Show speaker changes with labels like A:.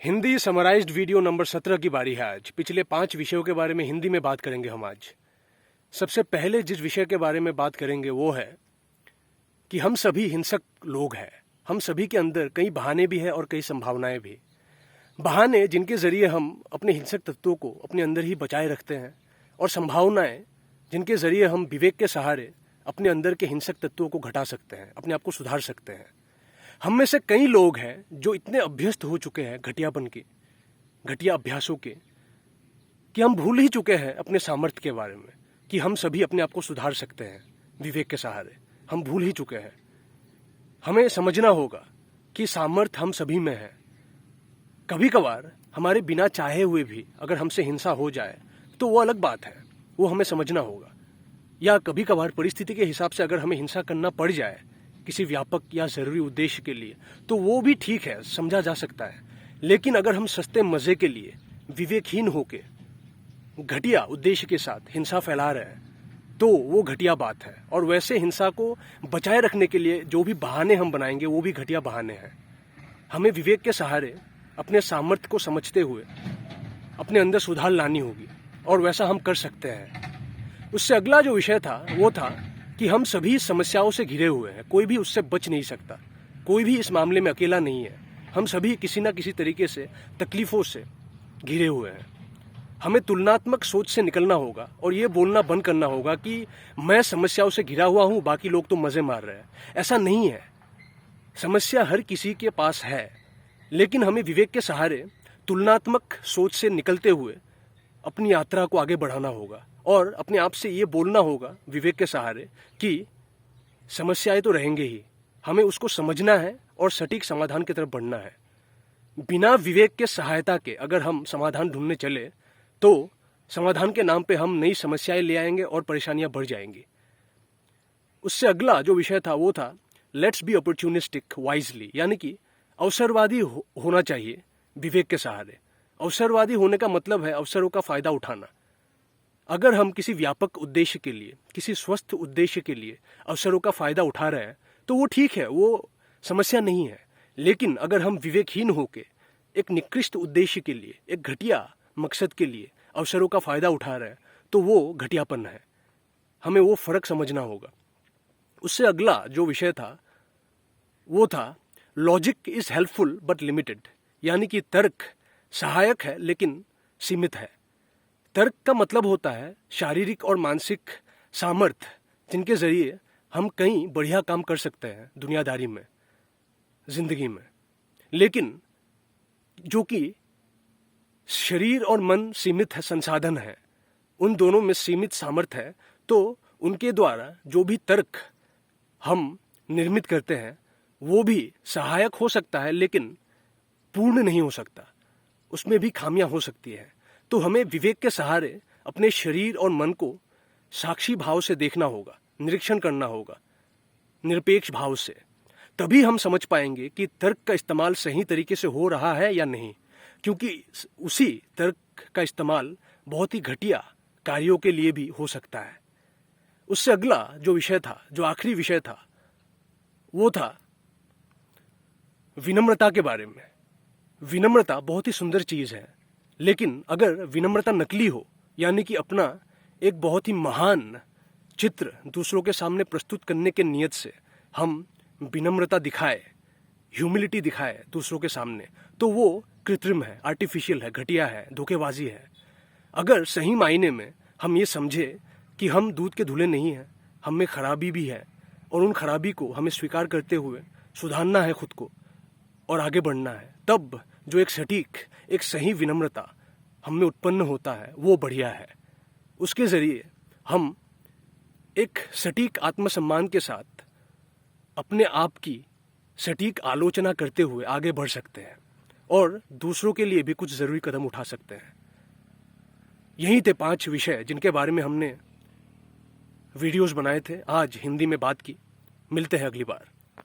A: Hindi summarised video number 17 की बारी है आज। पिछले 5 विषयों के बारे में हिंदी में बात करेंगे हम आज। सबसे पहले जिस विषय के बारे में बात करेंगे वो है कि हम सभी हिंसक लोग हैं। हम सभी के अंदर कई बहाने भी हैं और कई संभावनाएं भी। बहाने जिनके जरिए हम अपने हिंसक तत्वों को अपने अंदर ही बचाए रखते हैं, और संभावनाएं जिनके जरिए हम विवेक के सहारे अपने अंदर के हिंसक तत्वों को घटा सकते हैं, अपने आप को सुधार सकते हैं। हम में से कई लोग हैं जो इतने अभ्यस्त हो चुके हैं घटियापन के, घटिया अभ्यासों के, कि हम भूल ही चुके हैं अपने सामर्थ्य के बारे में, कि हम सभी अपने आप को सुधार सकते हैं विवेक के सहारे। हम भूल ही चुके हैं। हमें समझना होगा कि सामर्थ्य हम सभी में है। कभी कभार हमारे बिना चाहे हुए भी अगर हमसे हिंसा हो जाए तो वो अलग बात है, वो हमें समझना होगा। या कभी कभार परिस्थिति के हिसाब से अगर हमें हिंसा करना पड़ जाए किसी व्यापक या जरूरी उद्देश्य के लिए, तो वो भी ठीक है, समझा जा सकता है। लेकिन अगर हम सस्ते मजे के लिए विवेकहीन होके घटिया उद्देश्य के साथ हिंसा फैला रहे हैं तो वो घटिया बात है। और वैसे हिंसा को बचाए रखने के लिए जो भी बहाने हम बनाएंगे वो भी घटिया बहाने हैं। हमें विवेक के सहारे अपने सामर्थ्य को समझते हुए अपने अंदर सुधार लानी होगी, और वैसा हम कर सकते हैं। उससे अगला जो विषय था वो था कि हम सभी समस्याओं से घिरे हुए हैं। कोई भी उससे बच नहीं सकता, कोई भी इस मामले में अकेला नहीं है। हम सभी किसी ना किसी तरीके से तकलीफों से घिरे हुए हैं। हमें तुलनात्मक सोच से निकलना होगा और ये बोलना बंद करना होगा कि मैं समस्याओं से घिरा हुआ हूं, बाकी लोग तो मजे मार रहे हैं। ऐसा नहीं है। समस्या हर किसी के पास है, लेकिन हमें विवेक के सहारे तुलनात्मक सोच से निकलते हुए अपनी यात्रा को आगे बढ़ाना होगा, और अपने आप से ये बोलना होगा विवेक के सहारे कि समस्याएं तो रहेंगे ही, हमें उसको समझना है और सटीक समाधान की तरफ बढ़ना है। बिना विवेक के सहायता के अगर हम समाधान ढूंढने चले तो समाधान के नाम पे हम नई समस्याएं ले आएंगे और परेशानियां बढ़ जाएंगी। उससे अगला जो विषय था वो था लेट्स बी अपॉर्चुनिस्टिक वाइजली, यानी कि अवसरवादी होना चाहिए विवेक के सहारे। अवसरवादी होने का मतलब है अवसरों का फायदा उठाना। अगर हम किसी व्यापक उद्देश्य के लिए, किसी स्वस्थ उद्देश्य के लिए अवसरों का फायदा उठा रहे हैं तो वो ठीक है, वो समस्या नहीं है। लेकिन अगर हम विवेकहीन होकर एक निकृष्ट उद्देश्य के लिए, एक घटिया मकसद के लिए अवसरों का फायदा उठा रहे हैं तो वो घटियापन है। हमें वो फर्क समझना होगा। उससे अगला जो विषय था वो था logic is helpful but limited, यानी कि तर्क सहायक है लेकिन सीमित है। तर्क का मतलब होता है शारीरिक और मानसिक सामर्थ्य, जिनके जरिए हम कई बढ़िया काम कर सकते हैं दुनियादारी में, जिंदगी में। लेकिन जो कि शरीर और मन सीमित है, संसाधन है, उन दोनों में सीमित सामर्थ्य है, तो उनके द्वारा जो भी तर्क हम निर्मित करते हैं वो भी सहायक हो सकता है लेकिन पूर्ण नहीं हो सकता, उसमें भी खामियां हो सकती है। तो हमें विवेक के सहारे अपने शरीर और मन को साक्षी भाव से देखना होगा, निरीक्षण करना होगा, निरपेक्ष भाव से। तभी हम समझ पाएंगे कि तर्क का इस्तेमाल सही तरीके से हो रहा है या नहीं, क्योंकि उसी तर्क का इस्तेमाल बहुत ही घटिया कार्यों के लिए भी हो सकता है। उससे अगला जो विषय था, जो आखिरी विषय था, वो था विनम्रता के बारे में। विनम्रता बहुत ही सुंदर चीज है, लेकिन अगर विनम्रता नकली हो, यानी कि अपना एक बहुत ही महान चित्र दूसरों के सामने प्रस्तुत करने के नियत से हम विनम्रता दिखाए, ह्यूमिलिटी दिखाए दूसरों के सामने, तो वो कृत्रिम है, आर्टिफिशियल है, घटिया है, धोखेबाजी है। अगर सही मायने में हम ये समझे कि हम दूध के धुले नहीं हैं, हम में खराबी भी है, और उन खराबी को हमें स्वीकार करते हुए सुधारना है खुद को और आगे बढ़ना है, तब जो एक सटीक, एक सही विनम्रता हम में उत्पन्न होता है वो बढ़िया है। उसके जरिए हम एक सटीक आत्मसम्मान के साथ अपने आप की सटीक आलोचना करते हुए आगे बढ़ सकते हैं और दूसरों के लिए भी कुछ जरूरी कदम उठा सकते हैं। यही थे 5 विषय जिनके बारे में हमने वीडियोस बनाए थे, आज हिंदी में बात की। मिलते हैं अगली बार।